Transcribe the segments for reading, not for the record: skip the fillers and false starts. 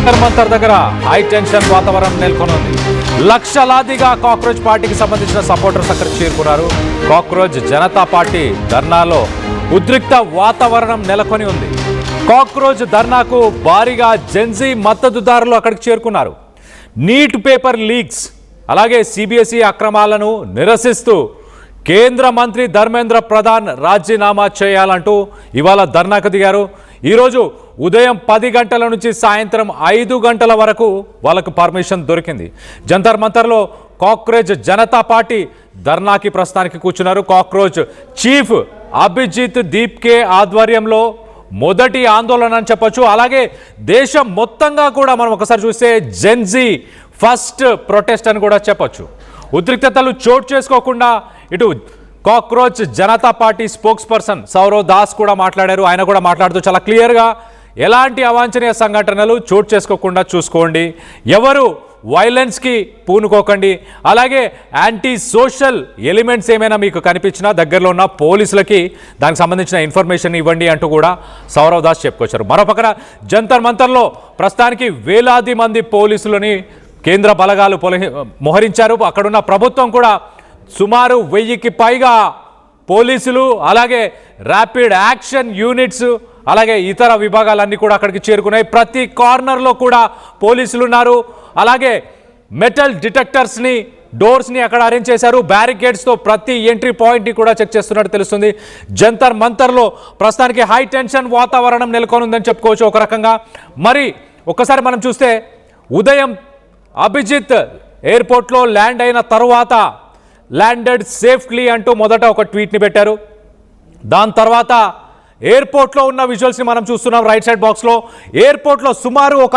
మంతర్ దగ్గర high tension వాతావరణం నెలకొనుంది. లక్షలాదిగా కాక్రోచ్ పార్టీకి సంబంధించిన సపోర్టర్స్ అక్కడ చేరుకున్నారు. కాక్రోచ్ జనతా పార్టీ ధర్నాలో ఉద్రిక్త వాతావరణం నెలకొని ఉంది. కాక్రోచ్ ధర్నాకు భారీగా జెన్జీ మద్దతుదారులు అక్కడికి చేరుకున్నారు. నీట్ పేపర్ లీక్స్ అలాగే సిబిఎస్ఈ అక్రమాలను నిరసిస్తూ కేంద్ర మంత్రి ధర్మేంద్ర ప్రధాన్ రాజీనామా చేయాలంటూ ఇవాళ ధర్నాకు దిగారు. ఈరోజు ఉదయం 10 గంటల నుంచి సాయంత్రం 5 గంటల వరకు వాళ్ళకు పర్మిషన్ దొరికింది. జంతర్ మంతర్లో కాక్రోచ్ జనతా పార్టీ ధర్నాకి ప్రస్తుతానికి కూర్చున్నారు. కాక్రోచ్ చీఫ్ అభిజిత్ దీప్కే ఆధ్వర్యంలో మొదటి ఆందోళన అని చెప్పొచ్చు. అలాగే దేశం మొత్తంగా కూడా మనం ఒకసారి చూస్తే జెన్జీ ఫస్ట్ ప్రొటెస్ట్ అని కూడా చెప్పొచ్చు. ఉద్రిక్తతలు చోటు చేసుకోకుండా ఇటు cockroach Janata party spokesperson Saurav Das కూడా మాట్లాడారు. ఆయన కూడా మాట్లాడుతూ చాలా క్లియర్గా ఎలాంటి అవాంఛనీయ సంఘటనలు చోటు చేసుకోకుండా చూసుకోండి, ఎవరు వైలెన్స్కి పూనుకోకండి, అలాగే యాంటీ సోషల్ ఎలిమెంట్స్ ఏమైనా మీకు కనిపించినా దగ్గరలో ఉన్న పోలీసులకి దానికి సంబంధించిన ఇన్ఫర్మేషన్ ఇవ్వండి అంటూ కూడా సౌరవ్ దాస్ చెప్పుకొచ్చారు. మరోపక్కన జంతర్ మంతర్లో ప్రస్తుతానికి వేలాది మంది పోలీసులని కేంద్ర బలగాలు మోహరించారు. అక్కడున్న ప్రభుత్వం కూడా సుమారు 1000కి పైగా పోలీసులు అలాగే ర్యాపిడ్ యాక్షన్ యూనిట్స్ అలాగే ఇతర విభాగాలన్నీ కూడా అక్కడికి చేరుకున్నాయి. ప్రతి కార్నర్లో కూడా పోలీసులు ఉన్నారు. అలాగే మెటల్ డిటెక్టర్స్ని డోర్స్ని అక్కడ అరేంజ్ చేశారు. బ్యారికేడ్స్తో ప్రతి ఎంట్రీ పాయింట్ని కూడా చెక్ చేస్తున్నట్టు తెలుస్తుంది. జంతర్ మంతర్లో ప్రస్తుతానికి హై టెన్షన్ వాతావరణం నెలకొనుందని చెప్పుకోవచ్చు ఒక రకంగా. మరి ఒక్కసారి మనం చూస్తే ఉదయం అభిజిత్ ఎయిర్పోర్ట్లో ల్యాండ్ అయిన తరువాత ల్యాండెడ్ సేఫ్లీ అంటూ మొదట ఒక ట్వీట్ని పెట్టారు. దాని తర్వాత ఎయిర్పోర్ట్లో ఉన్న విజువల్స్ని మనం చూస్తున్నాం రైట్ సైడ్ బాక్స్లో. ఎయిర్పోర్ట్లో సుమారు ఒక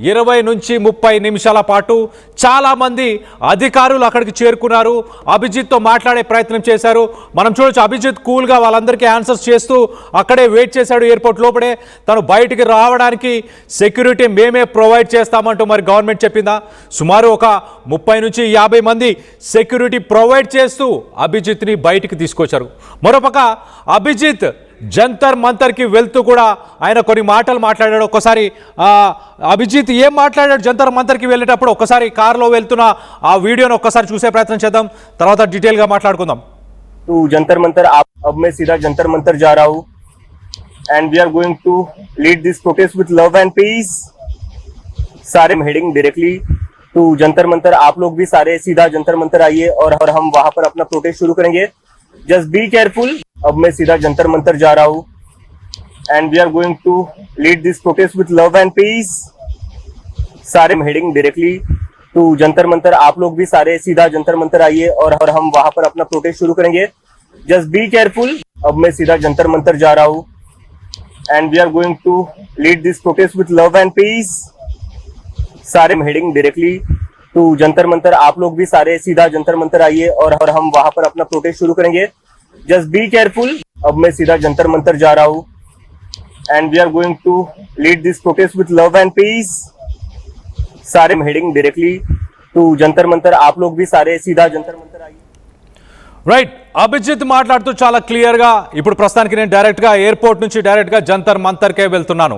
20 నుంచి 30 నిమిషాల పాటు చాలామంది అధికారులు అక్కడికి చేరుకున్నారు. అభిజిత్తో మాట్లాడే ప్రయత్నం చేశారు. మనం చూడొచ్చు అభిజిత్ కూల్గా వాళ్ళందరికీ ఆన్సర్స్ చేస్తూ అక్కడే వెయిట్ చేశాడు. ఎయిర్పోర్ట్ లోపడే తను బయటికి రావడానికి సెక్యూరిటీ మేమే ప్రొవైడ్ చేస్తామంటూ మరి గవర్నమెంట్ చెప్పిందా. సుమారు ఒక 30 నుంచి 50 మంది సెక్యూరిటీ ప్రొవైడ్ చేస్తూ అభిజిత్ని బయటికి తీసుకొచ్చారు. మరోపక్క అభిజిత్ జంతర్ మంతర్కి వెళ్తూ కూడా ఆయన కొన్ని మాటలు మాట్లాడాడు. ఒక్కసారి అభిజిత్ ఏం మాట్లాడాడు జంతర్ మంతర్కి వెళ్ళేటప్పుడు ఒక్కసారి కారులో వెళ్తున్న ఆ వీడియోని ఒక్కసారి చూసే ప్రయత్నం చేద్దాం, తర్వాత డీటెయిల్ గా మాట్లాడుకుందాం. जंतर मंतर अब मैं सीधा जंतर मंतर जा रहा हूँ and we are going to lead this protest with love and peace. सारे heading directly to Jantar Mantar. आप लोग भी सारे सीधा जंतर मंतर आइए और हम वहां पर अपना प्रोटेस्ट शुरू करेंगे. Just be careful. अब मैं सीधा जंतर मंतर जा रहा हूँ and we are going to lead this protest with love and peace. सारे heading directly to Jantar Mantar. आप लोग भी सारे सीधा जंतर मंतर आइए और हम वहां पर अपना प्रोटेस्ट शुरू करेंगे. Just be careful. अब मैं सीधा जंतर मंतर जा रहा हूँ and we are going to lead this protest with love and peace. सारे heading directly to Jantar Mantar. आप लोग भी सारे सीधा जंतर मंतर आइए और हम वहां पर अपना प्रोटेस्ट शुरू करेंगे. Just be careful. अब मैं सीधा जंतर मंतर जा रहा हूँ and we are going to lead this protest with love and peace. सारे heading directly to Jantar Mantar. आप लोग भी सारे सीधा जंतर मंतर आइए. రైట్, అభిజిత్ మాట్లాడుతూ చాలా క్లియర్గా ఇప్పుడు ప్రస్తుతానికి నేను డైరెక్ట్గా ఎయిర్పోర్ట్ నుంచి డైరెక్ట్గా జంతర్ మంతర్కే వెళ్తున్నాను,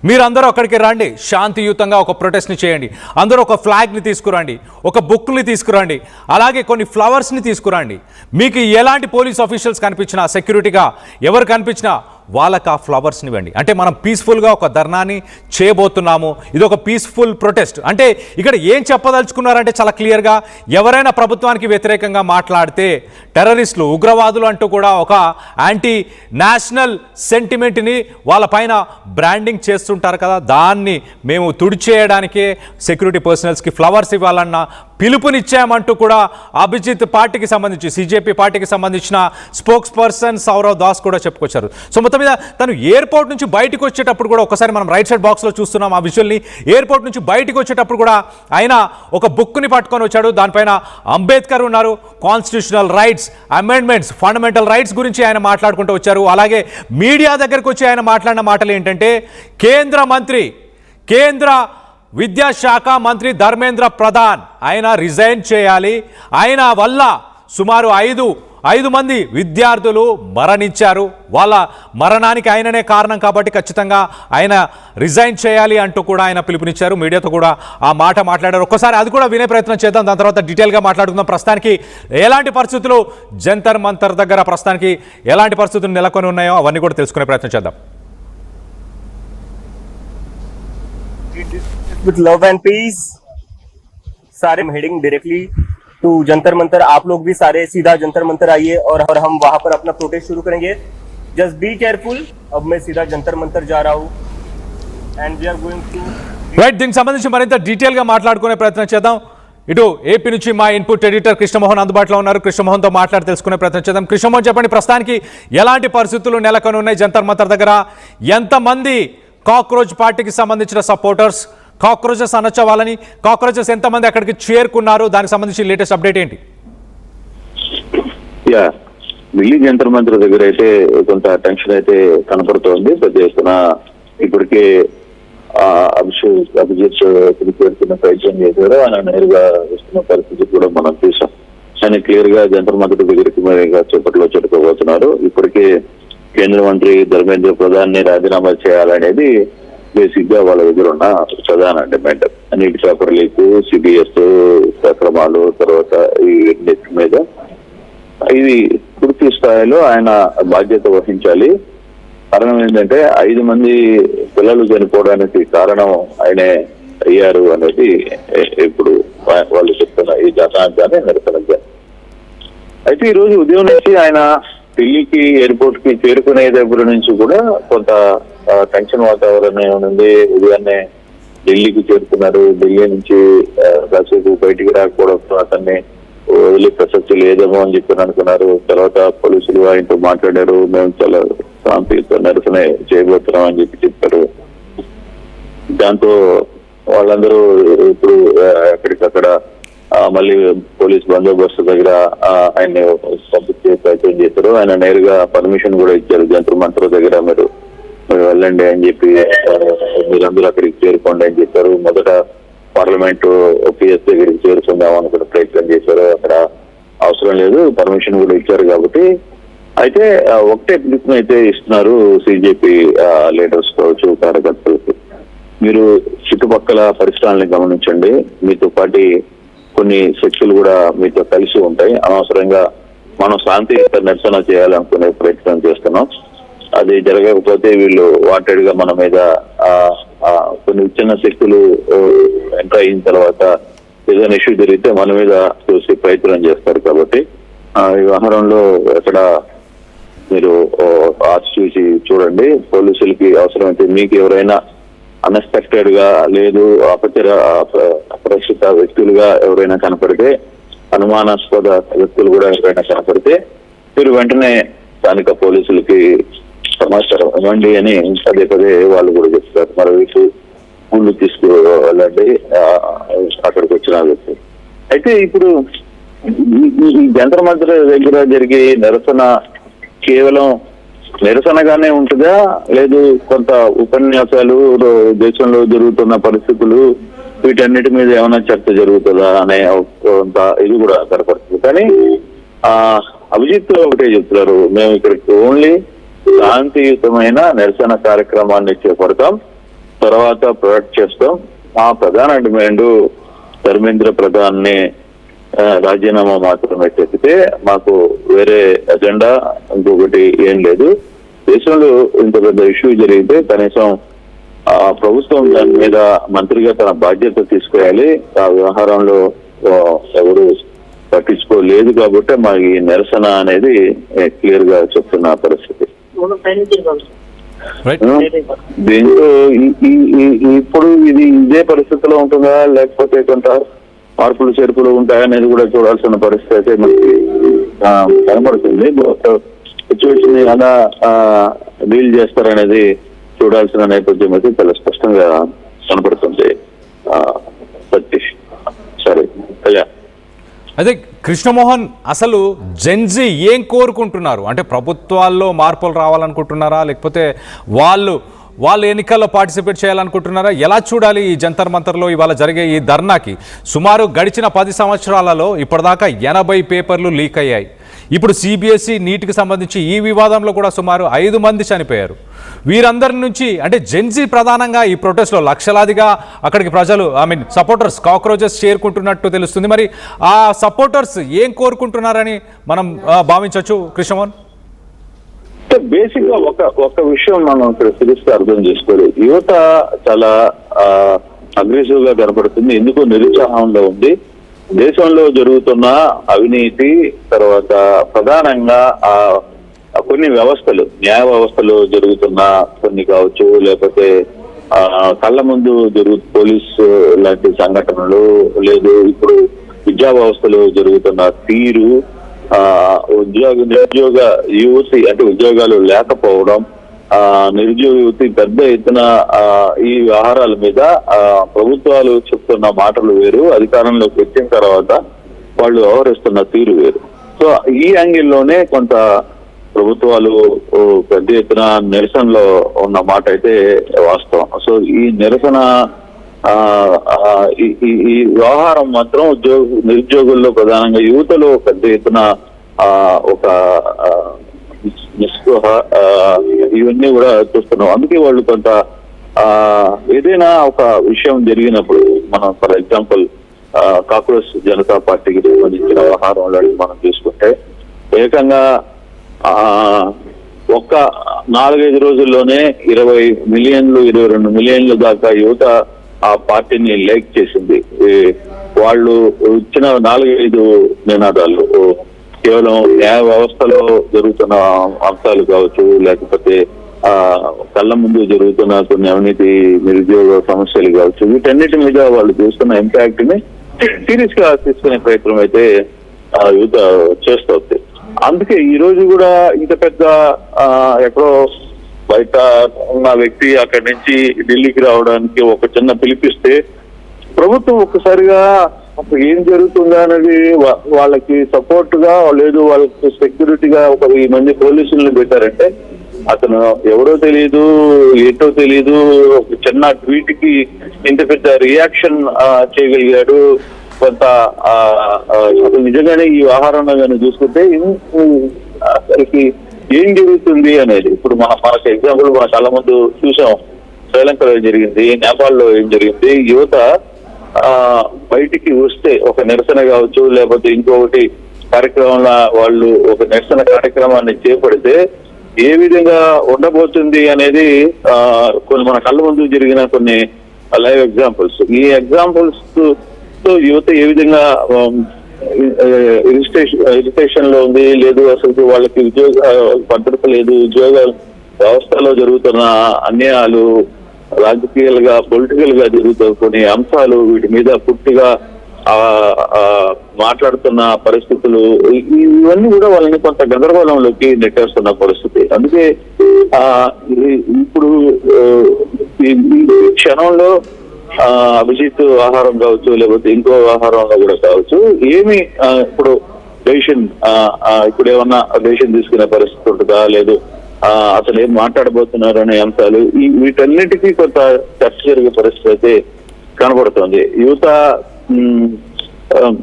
మీరందరూ అక్కడికి రండి, శాంతియుతంగా ఒక ప్రొటెస్ట్ని చేయండి, అందరూ ఒక ఫ్లాగ్ని తీసుకురండి, ఒక బుక్ని తీసుకురండి, అలాగే కొన్ని ఫ్లవర్స్ని తీసుకురండి. మీకు ఎలాంటి పోలీస్ ఆఫీషియల్స్ కనిపించినా సెక్యూరిటీగా ఎవరు కనిపించినా వాళ్ళకి ఆ ఫ్లవర్స్ని ఇవ్వండి. అంటే మనం పీస్ఫుల్గా ఒక ధర్నాని చేయబోతున్నాము, ఇది ఒక పీస్ఫుల్ ప్రొటెస్ట్. అంటే ఇక్కడ ఏం చెప్పదలుచుకున్నారంటే చాలా క్లియర్గా ఎవరైనా ప్రభుత్వానికి వ్యతిరేకంగా మాట్లాడితే టెర్రరిస్టులు ఉగ్రవాదులు అంటూ కూడా ఒక యాంటీ నేషనల్ సెంటిమెంట్ని వాళ్ళపైన బ్రాండింగ్ చేస్తుంటారు కదా, దాన్ని మేము తుడిచేయడానికే సెక్యూరిటీ పర్సనల్స్కి ఫ్లవర్స్ ఇవ్వాలన్న పిలుపునిచ్చామంటూ కూడా అభిజిత్ పార్టీకి సంబంధించి సిజేపీ పార్టీకి సంబంధించిన స్పోక్స్ పర్సన్ సౌరవ్ దాస్ కూడా చెప్పుకొచ్చారు. సో మొత్తం మీద తను ఎయిర్పోర్ట్ నుంచి బయటకు వచ్చేటప్పుడు కూడా ఒకసారి మనం రైట్ సైడ్ బాక్స్లో చూస్తున్నాం ఆ విజువల్ని. ఎయిర్పోర్ట్ నుంచి బయటకు వచ్చేటప్పుడు కూడా ఆయన ఒక బుక్ని పట్టుకొని వచ్చాడు, దానిపైన అంబేద్కర్ ఉన్నారు, constitutional rights, amendments, fundamental rights గురించి ఆయన మాట్లాడుకుంటూ వచ్చారు. అలాగే మీడియా దగ్గరకు వచ్చి ఆయన మాట్లాడిన మాటలు ఏంటంటే కేంద్ర విద్యాశాఖ మంత్రి ధర్మేంద్ర ప్రధాన్ ఆయన రిజైన్ చేయాలి, ఆయన వల్ల సుమారు 5 మంది విద్యార్థులు మరణించారు. వాళ్ళ మరణానికి ఆయననే కారణం కాబట్టి ఖచ్చితంగా ఆయన రిజైన్ చేయాలి అంటూ కూడా ఆయన పిలుపునిచ్చారు. మీడియాతో కూడా ఆ మాట మాట్లాడారు. ఒక్కసారి అది కూడా వినే ప్రయత్నం చేద్దాం, దాని తర్వాత డీటెయిల్గా మాట్లాడుకుందాం. ప్రస్తుతానికి ఎలాంటి పరిస్థితులు జంతర్ మంతర్ దగ్గర ప్రస్తుతానికి ఎలాంటి పరిస్థితులు నెలకొని ఉన్నాయో అవన్నీ కూడా తెలుసుకునే ప్రయత్నం చేద్దాం. With love and peace, सारे heading directly to Jantar Mantar. आप लोग भी सारे सीधा जंतर मंतर आइए और हम वहां पर अपना प्रोटेस्ट शुरू करेंगे. Just be careful. अब मैं सीधा जंतर मंतर जा रहा हूँ and we are going to right, దీనికి సంబంధించి మరింత డీటెయిల్గా మాట్లాడుకునే ప్రయత్నం చేద్దాం. ఇటు ఏపీ నుంచి మా ఇన్పుట్ ఎడిటర్ కృష్ణమోహన్ అందుబాటులో ఉన్నారు. కృష్ణమోహన్తో మాట్లాడి తెలుసుకునే ప్రయత్నం చేద్దాం. కృష్ణమోహన్, చెప్పండి, ప్రస్తుతానికి ఎలాంటి పరిస్థితులు నెలకొని ఉన్నాయి జంతర్ మంతర్ దగ్గర? ఎంతమంది కాక్రోచ్ పార్టీకి సంబంధించిన సపోర్టర్స్ కాక్రోచెస్ అనొచ్చా వాళ్ళని, కాక్రోచెస్ ఎంతమంది అక్కడికి చేరుకున్నారు, దానికి సంబంధించి లేటెస్ట్ అప్డేట్ ఏంటి? ఢిల్లీ జంతర్ మంతర్ దగ్గర అయితే కొంత టెన్షన్ అయితే కనపడుతోంది. పెద్ద ఎత్తున ఇప్పటికే అభిజిత్ చేరుకున్న ప్రయత్నం చేశారు. ఆయన నేరుగా వస్తున్న పరిస్థితి కూడా మనం చూసాం. ఆయన క్లియర్ గా జంతర్ మంతర్ దగ్గరికి చేపట్లో చెప్పుకోబోతున్నారు. ఇప్పటికే కేంద్ర మంత్రి ధర్మేంద్ర ప్రధాన్ ని రాజీనామా చేయాలనేది బేసిక్ గా వాళ్ళ దగ్గర ఉన్న ప్రధాన డిమాండ్. నీటి పేపర్ లీక్, సిబిఎస్ అక్రమాలు, తర్వాత ఈ నెట్ మీద ఇది పూర్తి స్థాయిలో ఆయన బాధ్యత వహించాలి. కారణం ఏంటంటే 5 మంది పిల్లలు చనిపోవడానికి కారణం ఆయనే అయ్యారు అనేది ఇప్పుడు వాళ్ళు చెప్తున్న ఈ జనాన్ని నిరసన. అయితే ఈ రోజు ఉదయం నుంచి ఆయన ఢిల్లీకి ఎయిర్పోర్ట్ కి చేరుకునే దగ్గర నుంచి కూడా కొంత టెన్షన్ వాతావరణం ఉంది. ఉదయాన్నే ఢిల్లీకి చేరుకున్నారు. ఢిల్లీ నుంచి కాసేపు బయటికి రాకపోవడంతో అతన్ని వదిలే ప్రసక్తి లేదేమో అని చెప్పి అనుకున్నారు. తర్వాత పోలీసులు ఆయనతో మాట్లాడారు. మేము చాలా శాంతియుత నిరసన చేయబోతున్నాం అని చెప్పారు. దాంతో వాళ్ళందరూ ఇప్పుడు ఎక్కడికక్కడ మళ్ళీ పోలీస్ బందోబస్తు దగ్గర ఆయన్ని పంపించే ప్రయత్నం చేశారు. ఆయన నేరుగా పర్మిషన్ కూడా ఇచ్చారు. జంతర్ మంతర్ దగ్గర మీరు వెళ్ళండి అని చెప్పి, మీరందరూ అక్కడికి చేరుకోండి అని చెప్పారు. మొదట పార్లమెంటు పిఎస్ దగ్గరికి చేరుకుందాం అనుకున్న ప్రయత్నం చేశారు. అక్కడ అవసరం లేదు, పర్మిషన్ కూడా ఇచ్చారు కాబట్టి. అయితే ఒకటే పిలుపుని అయితే ఇస్తున్నారు సిజేపీ లీడర్స్ కావచ్చు, కార్యకర్తలకి. మీరు చుట్టుపక్కల పరిసరాలను గమనించండి. మీతో పాటు కొన్ని శక్తులు కూడా మీతో కలిసి ఉంటాయి. అనవసరంగా మనం శాంతియుత నిరసన చేయాలనుకునే ప్రయత్నం చేస్తున్నాం. అది జరగకపోతే వీళ్ళు వాంటెడ్ గా మన మీద కొన్ని చిన్న శక్తులు ఎంటర్ అయిన తర్వాత ఏదైనా ఇష్యూ జరిగితే మన మీద చూసి ప్రయత్నం చేస్తారు. కాబట్టి ఈ వ్యవహారంలో ఎక్కడ మీరు ఆచి చూసి చూడండి. పోలీసులకి అవసరమైతే మీకు ఎవరైనా అన్ఎక్స్పెక్టెడ్ గా లేదు అపరిచిత వ్యక్తులుగా ఎవరైనా కనపడితే, అనుమానాస్పద వ్యక్తులు కూడా ఎవరైనా కనపడితే మీరు వెంటనే స్థానిక పోలీసులకి సమాచారం ఇవ్వండి అని పదే పదే వాళ్ళు కూడా చెప్తారు. మరోవైపు ఊళ్ళు తీసుకువెళ్ళండి అక్కడికి వచ్చిన వ్యక్తి. అయితే ఇప్పుడు ఈ జంతర్ మంతర్ దగ్గర జరిగే నిరసన కేవలం నిరసనగానే ఉంటుందా, లేదు కొంత ఉపన్యాసాలు, దేశంలో జరుగుతున్న పరిస్థితులు, వీటన్నిటి మీద ఏమైనా చర్చ జరుగుతుందా అనే కొంత ఇది కూడా కనపడుతుంది. కానీ అభిజిత్ ఒకటే చెప్తున్నారు, మేము ఇక్కడికి ఓన్లీ శాంతియుతమైన నిరసన కార్యక్రమాన్ని చేపడతాం, తర్వాత ప్రొడక్ట్ చేస్తాం. మా ప్రధాన డిమాండ్ ధర్మేంద్ర ప్రధాన్ ని రాజీనామా మాత్రమే చెప్పితే మాకు వేరే అజెండా ఇంకొకటి ఏం లేదు. దేశంలో ఇంత పెద్ద ఇష్యూ జరిగితే కనీసం ప్రభుత్వం దాని మీద మంత్రిగా తన బాధ్యత తీసుకోవాలి. ఆ వ్యవహారంలో ఎవరు పట్టించుకోలేదు కాబట్టి మా ఈ నిరసన అనేది క్లియర్ గా చెప్తున్న పరిస్థితి. దీంతో ఇప్పుడు ఇది ఇదే పరిస్థితిలో ఉంటుందా, లేకపోతే కొంత మార్పులు చేర్పులు ఉంటాయనేది కూడా చూడాల్సిన పరిస్థితి అయితే మనకి కనబడుతుంది. సిచ్యువేషన్ ఎలా డీల్ చేస్తారనేది చూడాల్సిన నేపథ్యం అయితే చాలా స్పష్టంగా కనబడుతుంది. సతీష్, సరే అదే కృష్ణమోహన్, అసలు జెన్జీ ఏం కోరుకుంటున్నారు? అంటే ప్రభుత్వాల్లో మార్పులు రావాలనుకుంటున్నారా, లేకపోతే వాళ్ళు ఎన్నికల్లో పార్టిసిపేట్ చేయాలనుకుంటున్నారా? ఎలా చూడాలి ఈ జంతర్ మంతర్లో ఇవాళ జరిగే ఈ ధర్నాకి? సుమారు గడిచిన 10 సంవత్సరాలలో ఇప్పటిదాకా 80 పేపర్లు లీక్ అయ్యాయి. ఇప్పుడు సిబిఎస్ఈ నీట్కి సంబంధించి ఈ వివాదంలో కూడా సుమారు 5 మంది చనిపోయారు. వీరందరి నుంచి అంటే జెన్జీ ప్రధానంగా ఈ ప్రొటెస్ట్లో లక్షలాదిగా అక్కడికి ప్రజలు సపోర్టర్స్ కాక్రోచెస్ చేరుకుంటున్నట్టు తెలుస్తుంది. మరి ఆ సపోర్టర్స్ ఏం కోరుకుంటున్నారని మనం భావించవచ్చు కృష్ణమోహన్? బేసిక్ గా ఒక విషయం మనం ఇక్కడ సిరీస్ అర్థం చేసుకోవాలి. యువత చాలా అగ్రెసివ్ గా కనపడుతుంది. ఎందుకు నిరుత్సాహంలో ఉంది. దేశంలో జరుగుతున్న అవినీతి, తర్వాత ప్రధానంగా కొన్ని వ్యవస్థలు, న్యాయ వ్యవస్థలు జరుగుతున్న కొన్ని కావచ్చు, లేకపోతే కళ్ళ ముందు పోలీసు లాంటి సంఘటనలు, లేదు ఇప్పుడు విద్యా వ్యవస్థలో జరుగుతున్న తీరు, నిరుద్యోగ యువతి అంటే ఉద్యోగాలు లేకపోవడం, నిరుద్యోగ యువతి పెద్ద ఎత్తున ఈ వ్యవహారాల మీద ప్రభుత్వాలు చెప్తున్న మాటలు వేరు, అధికారంలోకి వచ్చిన తర్వాత వాళ్ళు వ్యవహరిస్తున్న తీరు వేరు. సో ఈ యాంగిల్లోనే కొంత ప్రభుత్వాలు పెద్ద ఎత్తున నిరసనలో ఉన్న మాట అయితే వాస్తవం. సో ఈ నిరసన ఈ వ్యవహారం మాత్రం నిరుద్యోగుల్లో ప్రధానంగా యువతలో పెద్ద ఎత్తున ఒక నిస్పృహ ఇవన్నీ కూడా చూస్తున్నాం. అందుకే వాళ్ళు కొంత ఏదైనా ఒక విషయం జరిగినప్పుడు మనం ఫర్ ఎగ్జాంపుల్ కాక్రోచ్ జనతా పార్టీకి సంబంధించిన వ్యవహారంలో మనం చూసుకుంటే ఏకంగా ఒక్క 4-5 రోజుల్లోనే 20 మిలియన్లు 22 మిలియన్ల దాకా యువత ఆ పార్టీని లైక్ చేసింది. వాళ్ళు ఇచ్చిన 4-5 నినాదాలు కేవలం న్యాయ వ్యవస్థలో జరుగుతున్న అంశాలు కావచ్చు, లేకపోతే కళ్ళ ముందు జరుగుతున్న కొన్ని అవినీతి, నిరుద్యోగ సమస్యలు కావచ్చు, వీటన్నిటి మీద వాళ్ళు చూస్తున్న ఇంపాక్ట్ ని సీరియస్ గా తీసుకునే ప్రయత్నం అయితే యువత చేస్తుంది. అందుకే ఈ రోజు కూడా ఇంత పెద్ద ఎక్కడో బయట ఉన్న వ్యక్తి అక్కడి నుంచి ఢిల్లీకి రావడానికి ఒక చిన్న పిలిపిస్తే ప్రభుత్వం ఒక్కసారిగా అసలు ఏం జరుగుతుందా అనేది వాళ్ళకి సపోర్ట్ గా, లేదు వాళ్ళకి సెక్యూరిటీగా ఒక 1000 మంది పోలీసులను పెట్టారంటే అతను ఎవరో తెలియదు, ఏంటో తెలియదు, ఒక చిన్న ట్వీట్ కి ఇంత పెద్ద రియాక్షన్ చేయగలిగాడు. కొంత అసలు నిజంగానే ఈ వ్యవహారంలో కానీ చూసుకుంటే అసలుకి ఏం జరుగుతుంది అనేది ఇప్పుడు మనకు ఎగ్జాంపుల్ మన చాలా ముందు చూసాం. శ్రీలంకలో ఏం జరిగింది, నేపాల్లో ఏం జరిగింది. యువత బయటికి వస్తే ఒక నిరసన కావచ్చు, లేకపోతే ఇంకొకటి కార్యక్రమంలో వాళ్ళు ఒక నిరసన కార్యక్రమాన్ని చేపడితే ఏ విధంగా ఉండబోతుంది అనేది కొన్ని మన కళ్ళ ముందు జరిగిన కొన్ని లైవ్ ఎగ్జాంపుల్స్. ఈ ఎగ్జాంపుల్స్ తో యువత ఏ విధంగా ఇరిటేషన్ లో ఉంది, లేదు అసలు వాళ్ళకి ఉద్యోగ భద్రత లేదు, ఉద్యోగ వ్యవస్థలో జరుగుతున్న అన్యాయాలు, రాజకీయాలుగా పొలిటికల్ గా జరుగుతున్న కొన్ని అంశాలు, వీటి మీద పూర్తిగా మాట్లాడుతున్న పరిస్థితులు, ఇవన్నీ కూడా వాళ్ళని కొంత గందరగోళంలోకి నెట్టేస్తున్న పరిస్థితి. అందుకే ఇప్పుడు ఈ క్షణంలో అభిజిత్ ఆహారం కావచ్చు, లేకపోతే ఇంకో ఆహారంలో కూడా కావచ్చు, ఏమి ఇప్పుడు డెసిషన్ ఇప్పుడు ఏమన్నా డెసిషన్ తీసుకునే పరిస్థితి ఉంటుందా, లేదు అసలు ఏం మాట్లాడబోతున్నారు అనే అంశాలు, వీటన్నిటికీ కొంత చర్చ జరిగే పరిస్థితి అయితే కనబడుతుంది. యువత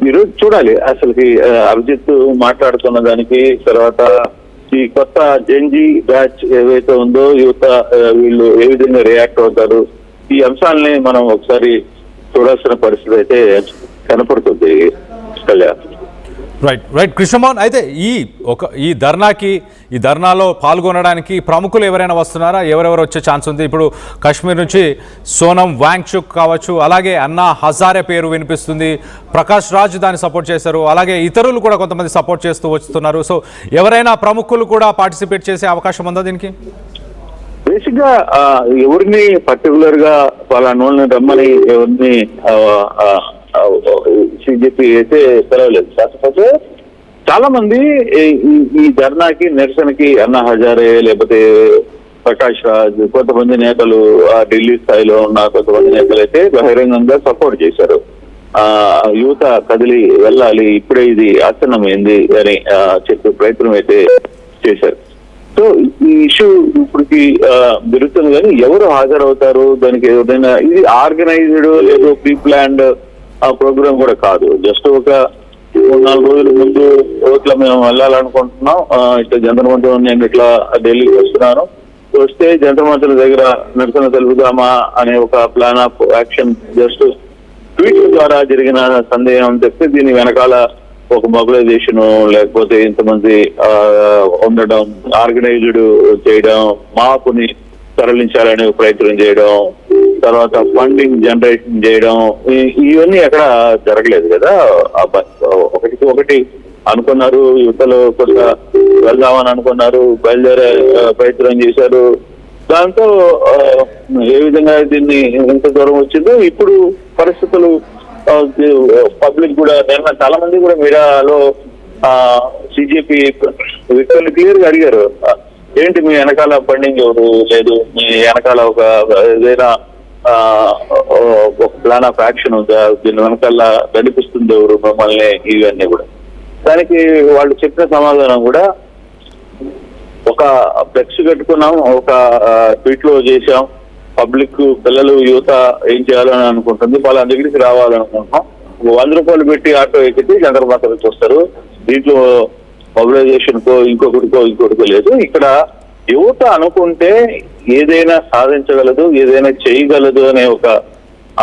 మీరు చూడాలి అసలుకి అభిజిత్ మాట్లాడుతున్న దానికి, తర్వాత ఈ కొత్త జెన్జీ బ్యాచ్ ఏవైతే ఉందో యువత వీళ్ళు ఏ విధంగా రియాక్ట్ అవుతారు, ఈ అంశాలని మనం ఒకసారి చూడాల్సిన పరిస్థితి అయితే కనపడుతుంది. కళ్యాణ్ రైట్ కృష్ణమోహన్, అయితే ఈ ధర్నాలో పాల్గొనడానికి ప్రముఖులు ఎవరైనా వస్తున్నారా? ఎవరెవరు వచ్చే ఛాన్స్ ఉంది? ఇప్పుడు కాశ్మీర్ నుంచి సోనం వాంగ్చుక్ కావచ్చు, అలాగే అన్నా హజారే పేరు వినిపిస్తుంది, ప్రకాష్ రాజ్ దాన్ని సపోర్ట్ చేశారు, అలాగే ఇతరులు కూడా కొంతమంది సపోర్ట్ చేస్తూ వస్తున్నారు. సో ఎవరైనా ప్రముఖులు కూడా పార్టిసిపేట్ చేసే అవకాశం ఉందా దీనికి? బేసిక్ గా ఎవరిని పర్టికులర్ గా వాళ్ళని రమ్మని ఎవరిని సిజెపి అయితే తెలవలేదు. కాకపోతే చాలా మంది ఈ ధర్నాకి, నిరసనకి అన్నా హజారే లేకపోతే ప్రకాష్ రాజ్, కొంతమంది నేతలు ఢిల్లీ స్థాయిలో ఉన్న కొంతమంది నేతలు అయితే బహిరంగంగా సపోర్ట్ చేశారు. యువత కదిలి వెళ్ళాలి, ఇప్పుడే ఇది ఆసన్నమైంది అని చెప్పే ప్రయత్నం అయితే చేశారు. సో ఈ ఇష్యూ ఇప్పటికి జరుగుతుంది, కానీ ఎవరు హాజరవుతారు దానికి ఏదైనా ఇది ఆర్గనైజ్డ్ లేదు ప్రీ ప్లాన్డ్ ప్రోగ్రామ్ కూడా కాదు. జస్ట్ ఒక 3-4 రోజుల ముందు ఇట్లా మేము వెళ్ళాలనుకుంటున్నాం, ఇట్లా జంతర్ మంతర్ నేను ఇట్లా ఢిల్లీకి వస్తున్నాను, వస్తే జంతర్ మంతర్ దగ్గర నిరసన తెలుపుదామా అనే ఒక plan of action just tweet ద్వారా జరిగిన సందేహం అని చెప్తే దీని వెనకాల ఒక మొబిలైజేషన్ లేకపోతే ఇంతమంది ఉండడం, ఆర్గనైజ్డ్ చేయడం, మాపుని తరలించాలనే ప్రయత్నం చేయడం, తర్వాత ఫండింగ్ జనరేషన్ చేయడం, ఇవన్నీ ఎక్కడ జరగలేదు కదా. ఒకటి అనుకున్నారు, యువతలో కొంత వెళ్దామని అనుకున్నారు, బయలుదేరే ప్రయత్నం చేశారు. దాంతో ఏ విధంగా దీన్ని ఎంత దూరం వచ్చిందో ఇప్పుడు పరిస్థితులు పబ్లిక్ కూడా నిన్న చాలా మంది కూడా మీడియాలో సిజేపీ వ్యక్తులు క్లియర్ గా అడిగారు, ఏంటి మీ వెనకాల ఫండింగ్ ఎవరు లేదు, మీ వెనకాల ఒక ఏదైనా ఒక ప్లాన్ ఆఫ్ యాక్షన్ ఉందా, దీని వెనకాల నడిపిస్తుంది ఎవరు మమ్మల్ని, ఇవన్నీ కూడా. దానికి వాళ్ళు చెప్పిన సమాధానం కూడా ఒక ఫ్లెక్స్ కట్టుకున్నాం, ఒక ట్వీట్ లో చేసాం, పబ్లిక్ పిల్లలు యువత ఏం చేయాలని అనుకుంటుంది, వాళ్ళ దగ్గరికి రావాలనుకుంటున్నాం, 100 రూపాయలు పెట్టి ఆటో ఎక్కితే జంతర్ మంతర్కి వస్తారు, దీంట్లో మొబిలైజేషన్ కో ఇంకొకటికో లేదు. ఇక్కడ యువత అనుకుంటే ఏదైనా సాధించగలదు, ఏదైనా చేయగలదు అనే ఒక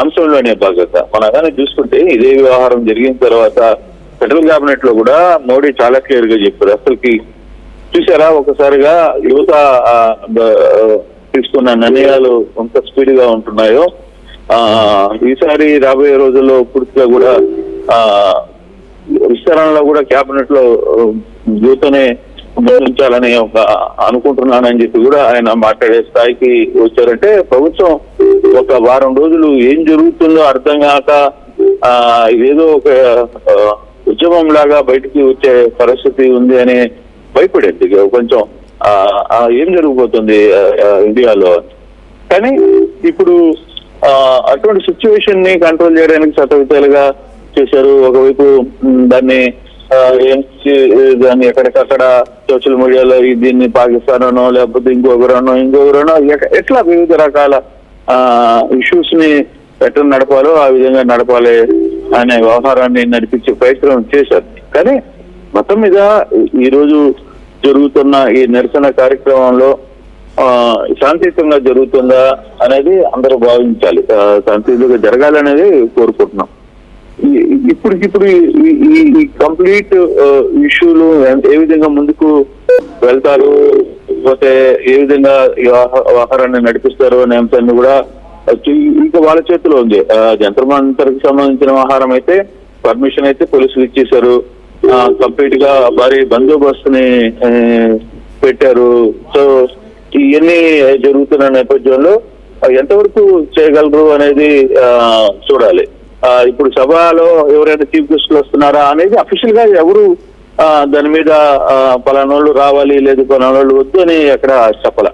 అంశంలోనే భాగంగా మనం కానీ చూసుకుంటే ఇదే వ్యవహారం జరిగిన తర్వాత ఫెడరల్ క్యాబినెట్ లో కూడా మోడీ చాలా క్లియర్ గా చెప్పారు. అసలుకి చూసారా ఒకసారిగా యువత తీసుకున్న నిర్ణయాలు ఎంత స్పీడ్ గా ఉంటున్నాయో, ఈసారి రాబోయే రోజుల్లో పూర్తిగా కూడా విస్తరణలో కూడా క్యాబినెట్ లో యువతనే ఉంచాలని ఒక అనుకుంటున్నానని చెప్పి కూడా ఆయన మాట్లాడే స్థాయికి వచ్చారంటే ప్రభుత్వం ఒక వారం రోజులు ఏం జరుగుతుందో అర్థం కాక ఇదేదో ఒక ఉద్యమం లాగా బయటికి వచ్చే పరిస్థితి ఉంది అని భయపడేది కొంచెం ఏం జరిగిపోతుంది ఇండియాలో. కానీ ఇప్పుడు అటువంటి సిచ్యువేషన్ ని కంట్రోల్ చేయడానికి శతవిధాలుగా చేశారు. ఒకవైపు దాన్ని ఎక్కడికక్కడ సోషల్ మీడియాలో దీన్ని పాకిస్తాన్ అనో లేకపోతే ఇంకొకరనో ఎట్లా వివిధ రకాల ఇష్యూస్ ని ఎట్లా నడపాలో ఆ విధంగా నడపాలి అనే వ్యవహారాన్ని నడిపించే ప్రయత్నం చేశారు. కానీ మొత్తం మీద ఈ రోజు జరుగుతున్న ఈ నిరసన కార్యక్రమంలో శాంతియుతంగా జరుగుతుందా అనేది అందరూ భావించాలి. శాంతియుతంగా జరగాలనేది కోరుకుంటున్నాం. ఇప్పటికిప్పుడు ఈ కంప్లీట్ ఇష్యూలు ఏ విధంగా ముందుకు వెళ్తారు, లేకపోతే ఏ విధంగా ఈ వ్యవహారాన్ని నడిపిస్తారు అనే అంశాన్ని కూడా ఇంకా వాళ్ళ చేతిలో ఉంది. జంతర్ మంతర్కి సంబంధించిన వ్యవహారం అయితే పర్మిషన్ అయితే పోలీసులు ఇచ్చేశారు, కంప్లీట్ గా భారీ బందోబస్తుని పెట్టారు. సో ఇవన్నీ జరుగుతున్న నేపథ్యంలో ఎంతవరకు చేయగలరు అనేది చూడాలి. ఇప్పుడు సభలో ఎవరైనా చీఫ్ గెస్టులు వస్తున్నారా అనేది అఫీషియల్ గా ఎవరు దాని మీద పలానోళ్ళు రావాలి లేదు పలానోళ్ళు వద్దు అని ఎక్కడ చెప్పాల.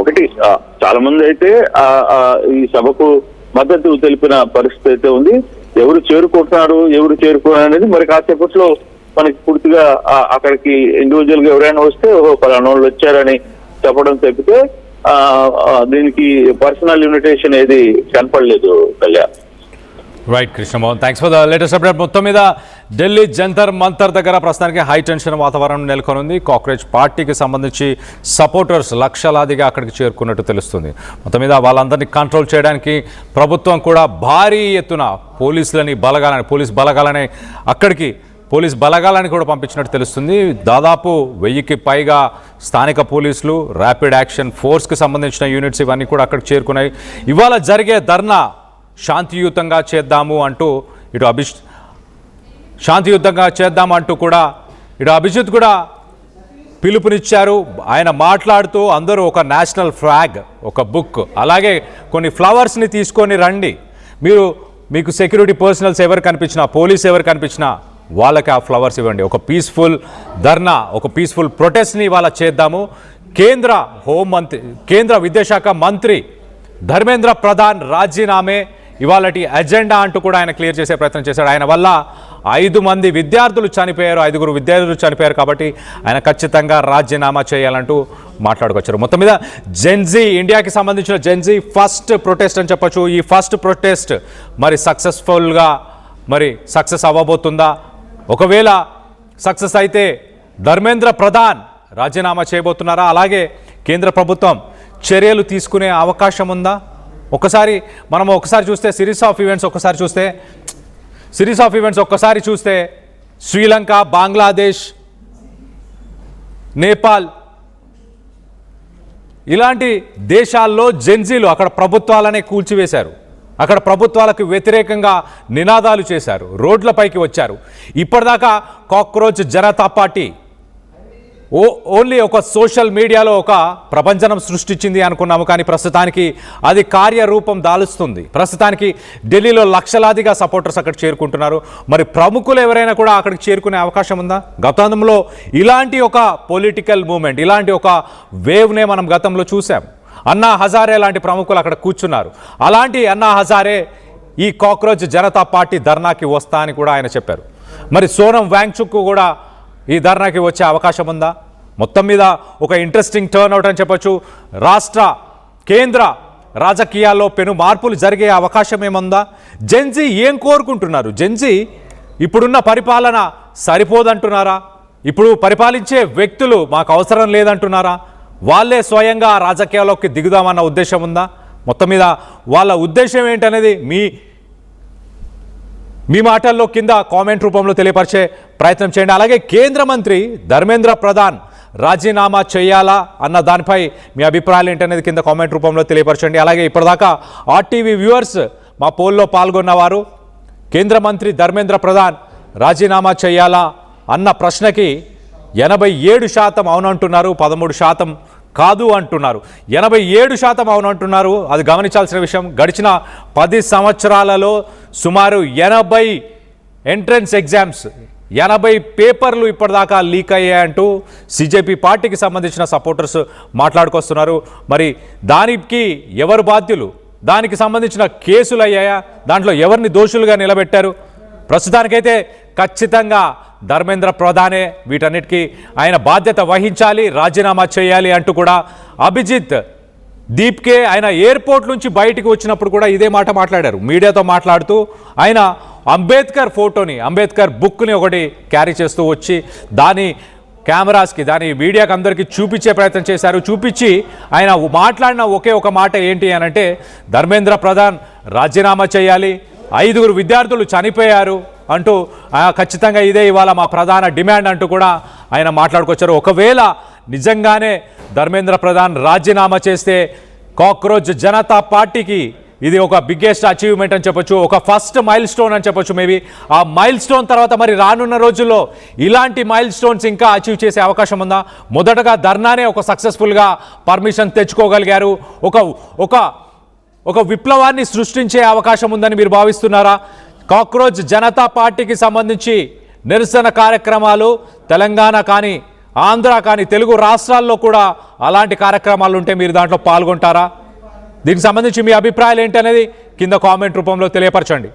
ఒకటి చాలా మంది అయితే ఈ సభకు మద్దతు తెలిపిన పరిస్థితి అయితే ఉంది. ఎవరు చేరుకుంటున్నారు ఎవరు చేరుకున్నారు అనేది మరి కాసేపట్లో మనకి పూర్తిగా అక్కడికి ఇండివిజువల్ గా ఎవరైనా వస్తే పలానోళ్ళు వచ్చారని చెప్పడం తప్పితే దీనికి పర్సనల్ ఇన్విటేషన్ ఏది కనపడలేదు. Kalyan. Right Krishnamohan, thanks for the latest update. మొత్తం మీద ఢిల్లీ జంతర్ మంతర్ దగ్గర ప్రస్తుతానికి హై టెన్షన్ వాతావరణం నెలకొనుంది. కాక్రోచ్ పార్టీకి సంబంధించి సపోర్టర్స్ లక్షలాదిగా అక్కడికి చేరుకున్నట్టు తెలుస్తుంది. మొత్తం మీద వాళ్ళందరినీ కంట్రోల్ చేయడానికి ప్రభుత్వం కూడా భారీ ఎత్తున పోలీస్ బలగాలని అక్కడికి పోలీస్ బలగాలని కూడా పంపించినట్టు తెలుస్తుంది. దాదాపు 1000కి పైగా స్థానిక పోలీసులు, ర్యాపిడ్ యాక్షన్ ఫోర్స్కి సంబంధించిన యూనిట్స్ ఇవన్నీ కూడా అక్కడికి చేరుకున్నాయి. ఇవాళ జరిగే ధర్నా శాంతియుతంగా చేద్దాము అంటూ ఇటు అభిజిత్ కూడా పిలుపునిచ్చారు. ఆయన మాట్లాడుతూ అందరూ ఒక నేషనల్ ఫ్లాగ్, ఒక బుక్, అలాగే కొన్ని ఫ్లవర్స్ని తీసుకొని రండి, మీకు సెక్యూరిటీ పర్సనల్స్ ఎవరు కనిపించినా, పోలీస్ ఎవరు కనిపించినా వాళ్ళకి ఆ ఫ్లవర్స్ ఇవ్వండి. ఒక పీస్ఫుల్ ధర్నా, ఒక పీస్ఫుల్ ప్రొటెస్ట్ని ఇవాళ చేద్దాము. కేంద్ర విద్యాశాఖ మంత్రి ధర్మేంద్ర ప్రధాన్ రాజీనామే ఇవాళటి ఎజెండా అంటూ కూడా ఆయన క్లియర్ చేసే ప్రయత్నం చేశాడు. ఆయన వల్ల 5 విద్యార్థులు చనిపోయారు, 5 విద్యార్థులు చనిపోయారు, కాబట్టి ఆయన ఖచ్చితంగా రాజీనామా చేయాలంటూ మాట్లాడుకొచ్చారు. మొత్తం మీద జెన్జీ, ఇండియాకి సంబంధించిన జెన్జీ ఫస్ట్ ప్రొటెస్ట్ అని చెప్పొచ్చు. ఈ ఫస్ట్ ప్రొటెస్ట్ మరి సక్సెస్ఫుల్గా మరి సక్సెస్ అవ్వబోతుందా? ఒకవేళ సక్సెస్ అయితే ధర్మేంద్ర ప్రధాన్ రాజీనామా చేయబోతున్నారా? అలాగే కేంద్ర ప్రభుత్వం చర్యలు తీసుకునే అవకాశం ఉందా? ఒకసారి చూస్తే సిరీస్ ఆఫ్ ఈవెంట్స్ ఒక్కసారి చూస్తే శ్రీలంక, బంగ్లాదేశ్, నేపాల్ ఇలాంటి దేశాల్లో జెన్జీలు అక్కడ ప్రభుత్వాలనే కూల్చివేశారు. అక్కడ ప్రభుత్వాలకు వ్యతిరేకంగా నినాదాలు చేశారు, రోడ్లపైకి వచ్చారు. ఇప్పటిదాకా కాక్రోచ్ జనతా పార్టీ ఓన్లీ ఒక సోషల్ మీడియాలో ఒక ప్రపంచనం సృష్టించింది అనుకున్నాము, కానీ ప్రస్తుతానికి అది కార్యరూపం దాలుస్తుంది. ప్రస్తుతానికి ఢిల్లీలో లక్షలాదిగా సపోర్టర్స్ అక్కడ చేరుకుంటున్నారు. మరి ప్రముఖులు ఎవరైనా కూడా అక్కడికి చేరుకునే అవకాశం ఉందా? గతంలో ఇలాంటి ఒక పొలిటికల్ మూమెంట్, ఇలాంటి ఒక వేవ్నే మనం గతంలో చూసాం. అన్నా హజారే లాంటి ప్రముఖులు అక్కడ కూర్చున్నారు. అలాంటి అన్నా హజారే ఈ కాక్రోచ్ జనతా పార్టీ ధర్నాకి వస్తా అని కూడా ఆయన చెప్పారు. మరి సోనం వాంగ్చుక్ కూడా ఈ ధర్నాకి వచ్చే అవకాశం ఉందా? మొత్తం మీద ఒక ఇంట్రెస్టింగ్ టర్న్అవుట్ అని చెప్పొచ్చు. రాష్ట్ర కేంద్ర రాజకీయాల్లో పెను మార్పులు జరిగే అవకాశం ఏముందా? జెన్జీ ఏం కోరుకుంటున్నారు? జెన్జీ ఇప్పుడున్న పరిపాలన సరిపోదంటున్నారా? ఇప్పుడు పరిపాలించే వ్యక్తులు మాకు అవసరం లేదంటున్నారా? వాళ్ళే స్వయంగా రాజకీయాల్లోకి దిగుదామన్న ఉద్దేశం ఉందా? మొత్తం మీద వాళ్ళ ఉద్దేశం ఏంటనేది మీ మాటల్లో కింద కామెంట్ రూపంలో తెలియపరిచే ప్రయత్నం చేయండి. అలాగే కేంద్ర మంత్రి ధర్మేంద్ర ప్రధాన్ రాజీనామా చేయాలా అన్న దానిపై మీ అభిప్రాయాలు ఏంటనేది కింద కామెంట్ రూపంలో తెలియపరచండి. అలాగే ఇప్పటిదాకా ఆర్టీవీ వ్యూవర్స్ మా పోల్లో పాల్గొన్నవారు కేంద్ర మంత్రి ధర్మేంద్ర ప్రధాన్ రాజీనామా చేయాలా అన్న ప్రశ్నకి 87% అవునంటున్నారు, 13% కాదు అంటున్నారు. 87% అవునంటున్నారు. అది గమనించాల్సిన విషయం. గడిచిన 10 సంవత్సరాలలో సుమారు 80 ఎంట్రన్స్ ఎగ్జామ్స్, 80 పేపర్లు ఇప్పటిదాకా లీక్ అయ్యాయంటూ సిజేపీ పార్టీకి సంబంధించిన సపోర్టర్స్ మాట్లాడుకొస్తున్నారు. మరి దానికి ఎవరు బాధ్యులు? దానికి సంబంధించిన కేసులు అయ్యాయా? దాంట్లో ఎవరిని దోషులుగా నిలబెట్టారు? ప్రస్తుతానికైతే ఖచ్చితంగా ధర్మేంద్ర ప్రధానే వీటన్నిటికీ ఆయన బాధ్యత వహించాలి, రాజీనామా చేయాలి అంటూ కూడా అభిజిత్ దీప్కే ఆయన ఎయిర్పోర్ట్ నుంచి బయటికి వచ్చినప్పుడు కూడా ఇదే మాట మాట్లాడారు. మీడియాతో మాట్లాడుతూ ఆయన అంబేద్కర్ ఫోటోని, అంబేద్కర్ బుక్ని ఒకటి క్యారీ చేస్తూ వచ్చి దాని కెమెరాస్కి, దాని మీడియాకి అందరికీ చూపించే ప్రయత్నం చేశారు. చూపించి ఆయన మాట్లాడిన ఒకే ఒక మాట ఏంటి అనంటే ధర్మేంద్ర ప్రధాన్ రాజీనామా చేయాలి, 5 విద్యార్థులు చనిపోయారు అంటూ ఖచ్చితంగా ఇదే ఇవాళ మా ప్రధాన డిమాండ్ అంటూ కూడా ఆయన మాట్లాడుకొచ్చారు. ఒకవేళ నిజంగానే ధర్మేంద్ర ప్రధాన్ రాజీనామా చేస్తే కాక్రోచ్ జనతా పార్టీకి ఇది ఒక బిగ్గెస్ట్ అచీవ్మెంట్ అని చెప్పొచ్చు, ఒక ఫస్ట్ మైల్ స్టోన్ అని చెప్పొచ్చు. మేబీ ఆ మైల్ స్టోన్ తర్వాత మరి రానున్న రోజుల్లో ఇలాంటి మైల్ స్టోన్స్ ఇంకా అచీవ్ చేసే అవకాశం ఉందా? మొదటగా ధర్నానే ఒక సక్సెస్ఫుల్గా పర్మిషన్ తెచ్చుకోగలిగారు. ఒక విప్లవాన్ని సృష్టించే అవకాశం ఉందని మీరు భావిస్తున్నారా? కాక్రోచ్ జనతా పార్టీకి సంబంధించి నిరసన కార్యక్రమాలు తెలంగాణ కానీ, ఆంధ్ర కానీ, తెలుగు రాష్ట్రాల్లో కూడా అలాంటి కార్యక్రమాలు ఉంటే మీరు దాంట్లో పాల్గొంటారా? దీనికి సంబంధించి మీ అభిప్రాయాలు ఏంటనేది కింద కామెంట్ రూపంలో తెలియపరచండి.